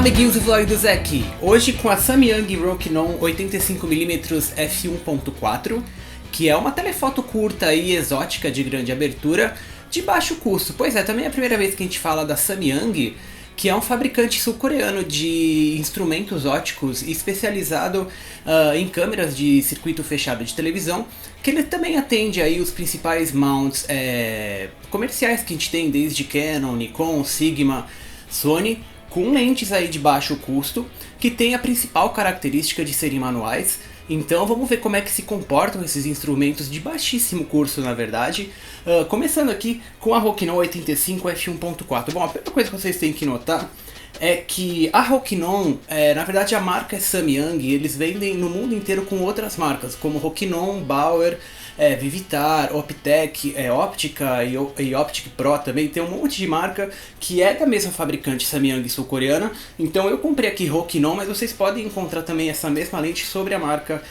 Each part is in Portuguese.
amiguinhos do vlog do Zé aqui, hoje com a Samyang Rokinon 85mm f1.4, que é uma telefoto curta e exótica de grande abertura, de baixo custo. Pois é, também é a primeira vez que a gente fala da Samyang, que é um fabricante sul-coreano de instrumentos óticos especializado em câmeras de circuito fechado de televisão, que ele também atende aí os principais mounts comerciais que a gente tem, desde Canon, Nikon, Sigma, Sony, com lentes aí de baixo custo, que tem a principal característica de serem manuais. Então vamos ver como é que se comportam esses instrumentos de baixíssimo custo, na verdade. Começando aqui com a Rokinon 85 f1.4. Bom, a primeira coisa que vocês têm que notar é que a Rokinon, na verdade a marca é Samyang, eles vendem no mundo inteiro com outras marcas, como Rokinon, Bauer, Vivitar, Optec, Optica e Optic Pro também. Tem um monte de marca que é da mesma fabricante Samyang sul-coreana. Então eu comprei aqui Rokinon, mas vocês podem encontrar também essa mesma lente sobre a marca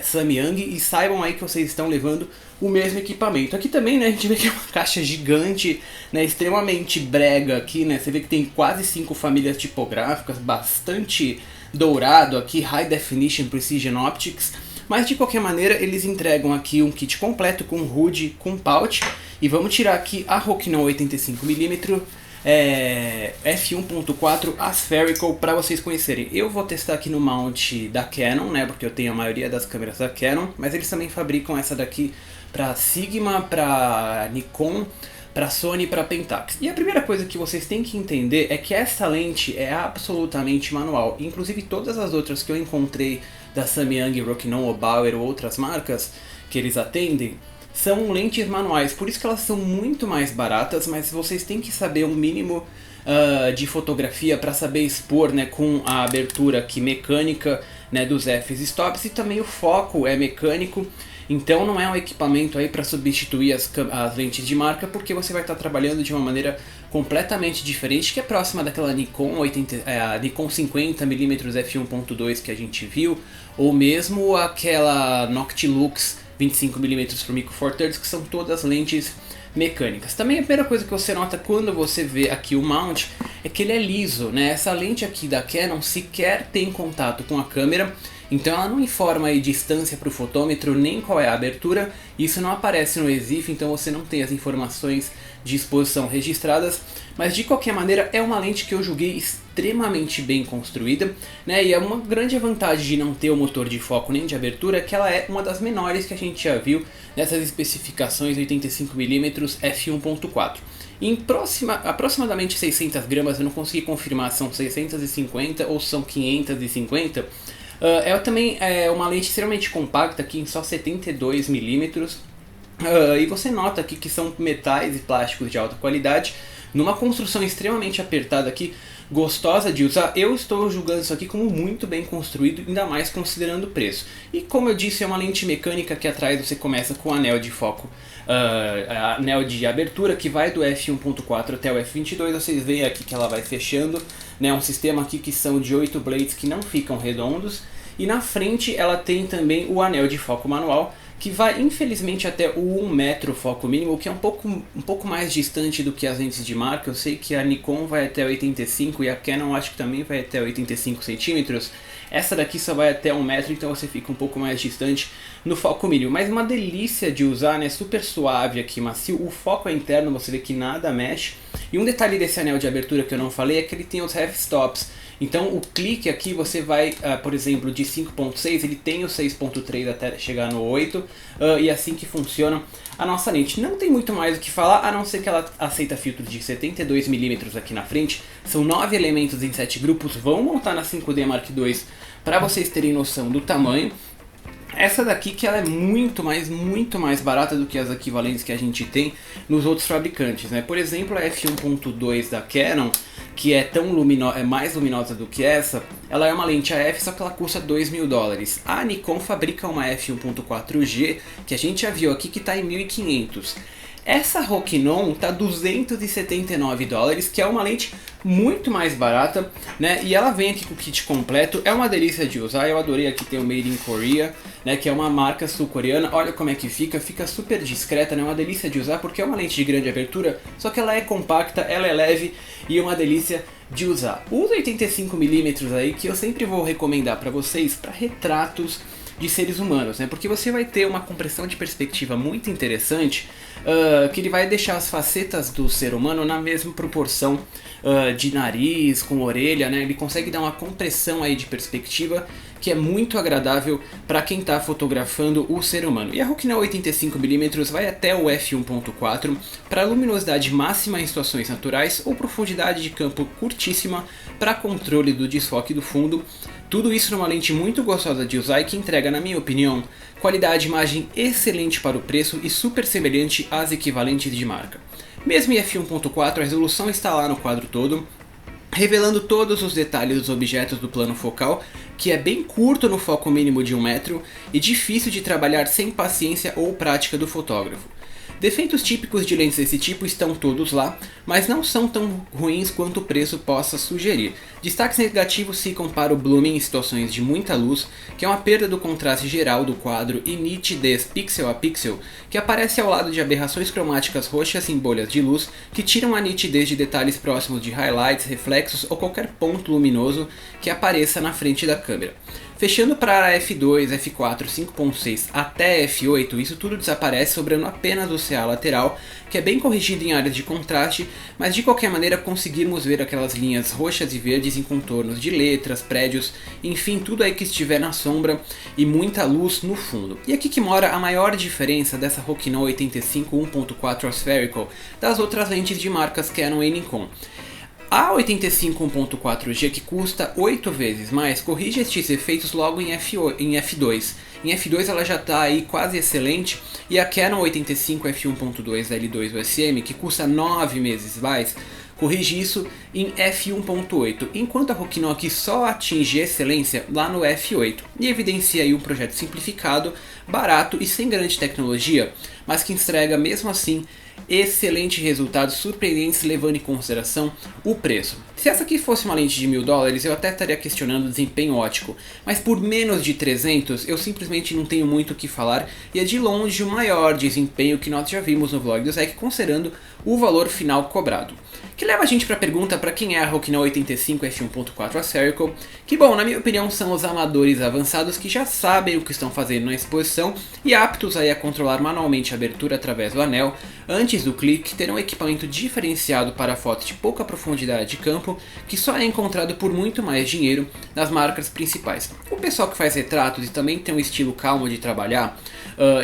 Samyang, e saibam aí que vocês estão levando o mesmo equipamento. Aqui também, né, a gente vê que é uma caixa gigante, né, extremamente brega aqui, né, você vê que tem quase 5 famílias tipográficas, bastante dourado aqui, High Definition Precision Optics. Mas de qualquer maneira eles entregam aqui um kit completo com HUD, com pouch. E vamos tirar aqui a Rokinon 85mm f1.4 Aspherical para vocês conhecerem. Eu vou testar aqui no mount da Canon, né, porque eu tenho a maioria das câmeras da Canon, mas eles também fabricam essa daqui para Sigma, para Nikon, para Sony e para Pentax. E a primeira coisa que vocês têm que entender é que essa lente é absolutamente manual. Inclusive todas as outras que eu encontrei da Samyang, Rokinon ou Bauer ou outras marcas que eles atendem são lentes manuais, por isso que elas são muito mais baratas, mas vocês têm que saber um mínimo de fotografia para saber expor, né, com a abertura aqui mecânica, né, dos f-stops, e também o foco é mecânico. Então não é um equipamento aí para substituir as lentes de marca, porque você vai estar trabalhando de uma maneira completamente diferente, que é próxima daquela Nikon 50mm f1.2 que a gente viu, ou mesmo aquela Noctilux 25mm para micro four thirds, que são todas lentes mecânicas. Também a primeira coisa que você nota quando você vê aqui o mount é que ele é liso, né? Essa lente aqui da Canon sequer tem contato com a câmera, então ela não informa aí distância para o fotômetro, nem qual é a abertura. Isso não aparece no EXIF, então você não tem as informações de exposição registradas. Mas de qualquer maneira é uma lente que eu julguei extremamente bem construída, né? E é uma grande vantagem de não ter o motor de foco nem de abertura, que ela é uma das menores que a gente já viu nessas especificações 85mm f1.4. Em aproximadamente 600 gramas, eu não consegui confirmar se são 650 ou são 550. Ela também é uma lente extremamente compacta, aqui em só 72mm. E você nota aqui que são metais e plásticos de alta qualidade, numa construção extremamente apertada aqui, gostosa de usar. Eu estou julgando isso aqui como muito bem construído, ainda mais considerando o preço. E como eu disse, é uma lente mecânica que atrás você começa com o anel de foco, anel de abertura, que vai do f1.4 até o f22. Vocês veem aqui que ela vai fechando, né, um sistema aqui que são de 8 blades que não ficam redondos. E na frente ela tem também o anel de foco manual, que vai infelizmente até o 1 metro foco mínimo, que é um pouco mais distante do que as lentes de marca. Eu sei que a Nikon vai até 85 e a Canon acho que também vai até 85 centímetros. Essa daqui só vai até 1 metro, então você fica um pouco mais distante no foco mínimo. Mas uma delícia de usar, né? Super suave aqui, macio. O foco é interno, você vê que nada mexe. E um detalhe desse anel de abertura que eu não falei é que ele tem os f-stops. Então o clique aqui você vai, por exemplo, de 5.6, ele tem o 6.3 até chegar no 8, e assim que funciona a nossa lente. Não tem muito mais o que falar, a não ser que ela aceita filtros de 72mm aqui na frente. São 9 elementos em 7 grupos, vão montar na 5D Mark II para vocês terem noção do tamanho. Essa daqui que ela é muito mais barata do que as equivalentes que a gente tem nos outros fabricantes, né? Por exemplo, a f1.2 da Canon, que é mais luminosa do que essa, ela é uma lente AF, só que ela custa $2.000. A Nikon fabrica uma f1.4G, que a gente já viu aqui, que está em 1.500. Essa Rokinon tá 279 dólares, que é uma lente muito mais barata, né? E ela vem aqui com o kit completo, é uma delícia de usar. Eu adorei aqui ter o Made in Korea, né? Que é uma marca sul-coreana. Olha como é que fica super discreta, né? Uma delícia de usar porque é uma lente de grande abertura, só que ela é compacta, ela é leve e é uma delícia de usar. Os 85mm aí que eu sempre vou recomendar para vocês para retratos de seres humanos, né? Porque você vai ter uma compressão de perspectiva muito interessante, que ele vai deixar as facetas do ser humano na mesma proporção de nariz com orelha, né? Ele consegue dar uma compressão aí de perspectiva que é muito agradável para quem está fotografando o ser humano. E a Rokinon 85mm vai até o f1.4 para luminosidade máxima em situações naturais ou profundidade de campo curtíssima para controle do desfoque do fundo. Tudo isso numa lente muito gostosa de usar e que entrega, na minha opinião, qualidade de imagem excelente para o preço e super semelhante às equivalentes de marca. Mesmo em f1.4 a resolução está lá no quadro todo, revelando todos os detalhes dos objetos do plano focal, que é bem curto no foco mínimo de 1 metro e difícil de trabalhar sem paciência ou prática do fotógrafo. Defeitos típicos de lentes desse tipo estão todos lá, mas não são tão ruins quanto o preço possa sugerir. Destaques negativos ficam para o blooming em situações de muita luz, que é uma perda do contraste geral do quadro e nitidez pixel a pixel, que aparece ao lado de aberrações cromáticas roxas em bolhas de luz, que tiram a nitidez de detalhes próximos de highlights, reflexos ou qualquer ponto luminoso que apareça na frente da câmera. Fechando para f2, f4, 5.6 até f8, isso tudo desaparece, sobrando apenas o CA lateral, que é bem corrigido em áreas de contraste, mas de qualquer maneira conseguirmos ver aquelas linhas roxas e verdes em contornos de letras, prédios, enfim, tudo aí que estiver na sombra e muita luz no fundo. E aqui que mora a maior diferença dessa Rokinon 85 1.4 Spherical das outras lentes de marcas Canon e Nikon. A 85 1.4G, que custa 8 vezes mais, corrige estes efeitos logo em f2. Em f2 ela já está aí quase excelente, e a Canon 85 f1.2 L2 USM, que custa 9 vezes mais, corrige isso em f1.8, enquanto a Rokinon aqui só atinge excelência lá no f8, e evidencia aí um projeto simplificado, barato e sem grande tecnologia, mas que entrega mesmo assim excelentes resultados surpreendentes levando em consideração o preço. Se essa aqui fosse uma lente de $1000, eu até estaria questionando o desempenho ótico, mas por menos de 300 eu simplesmente não tenho muito o que falar e é de longe o maior desempenho que nós já vimos no vlog do Zek, considerando o valor final cobrado. Que leva a gente para a pergunta para quem é a Rokinon 85 f1.4 Spherical, que bom, na minha opinião são os amadores avançados que já sabem o que estão fazendo na exposição e aptos aí a controlar manualmente a abertura através do anel. Antes do clique, terão um equipamento diferenciado para fotos de pouca profundidade de campo, que só é encontrado por muito mais dinheiro nas marcas principais. O pessoal que faz retratos e também tem um estilo calmo de trabalhar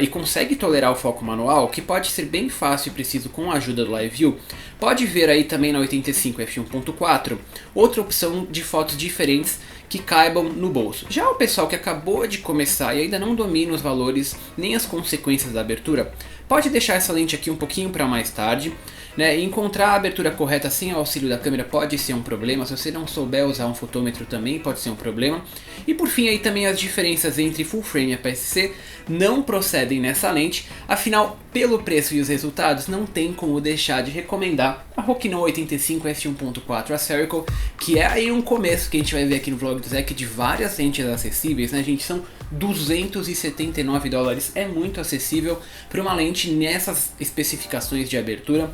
e consegue tolerar o foco manual, que pode ser bem fácil e preciso com a ajuda do Live View, pode ver aí também na 85 f1.4 outra opção de fotos diferentes que caibam no bolso. Já o pessoal que acabou de começar e ainda não domina os valores nem as consequências da abertura, pode deixar essa lente aqui um pouquinho para mais tarde, né? E encontrar a abertura correta sem o auxílio da câmera pode ser um problema. Se você não souber usar um fotômetro também pode ser um problema. E por fim aí também as diferenças entre full frame e APS-C não procedem nessa lente, afinal pelo preço e os resultados não tem como deixar de recomendar a Rokinon 85 f1.4 Spherical, que é aí um começo que a gente vai ver aqui no vlog do Zek de várias lentes acessíveis, né gente? São $279, é muito acessível para uma lente nessas especificações de abertura.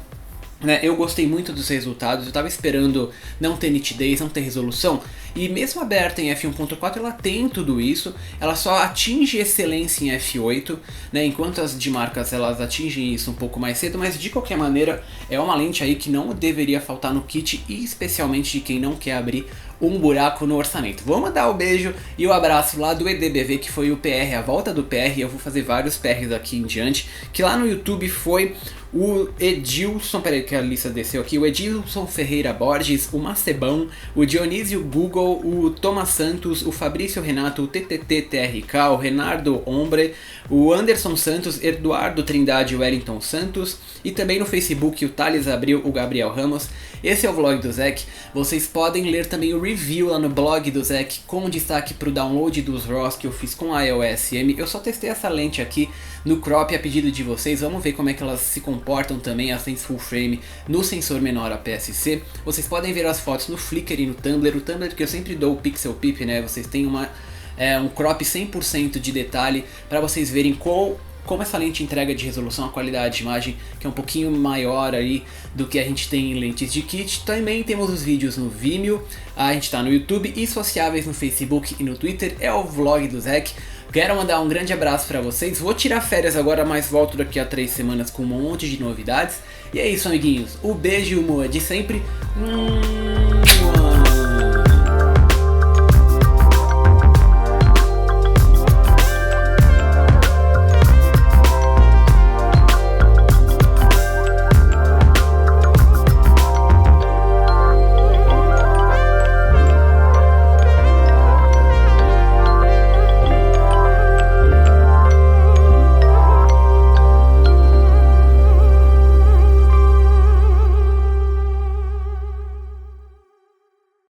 Eu gostei muito dos resultados, eu estava esperando não ter nitidez, não ter resolução, e mesmo aberta em f1.4 ela tem tudo isso, ela só atinge excelência em f8, enquanto as de marcas elas atingem isso um pouco mais cedo, mas de qualquer maneira é uma lente aí que não deveria faltar no kit, e especialmente de quem não quer abrir um buraco no orçamento. Vou mandar o beijo e o abraço lá do EDBV, que foi o PR, a volta do PR, eu vou fazer vários PRs aqui em diante, que lá no YouTube foi o Edilson, peraí que a lista desceu aqui, o Edilson Ferreira Borges, o Macebão, o Dionísio Google, o Thomas Santos, o Fabrício Renato, o TTT-TRK, o Renardo Ombre, o Anderson Santos, Eduardo Trindade, o Wellington Santos, e também no Facebook o Thales Abril, o Gabriel Ramos. Esse é o vlog do Zek. Vocês podem ler também o review lá no blog do Zec com destaque para o download dos RAWs que eu fiz com a EOS M. Eu só testei essa lente aqui no crop a pedido de vocês, vamos ver como é que elas se comportam também, as lentes full frame no sensor menor APS-C. Vocês podem ver as fotos no Flickr e no Tumblr, o Tumblr que eu sempre dou o Pixel Peep, né, vocês têm um crop 100% de detalhe para vocês verem como essa lente entrega de resolução, a qualidade de imagem que é um pouquinho maior aí do que a gente tem em lentes de kit. Também temos os vídeos no Vimeo, a gente está no YouTube e sociáveis no Facebook e no Twitter, é o vlog do Zec. Quero mandar um grande abraço para vocês, vou tirar férias agora, mas volto daqui a 3 semanas com um monte de novidades. E é isso, amiguinhos, o beijo e o moa de sempre.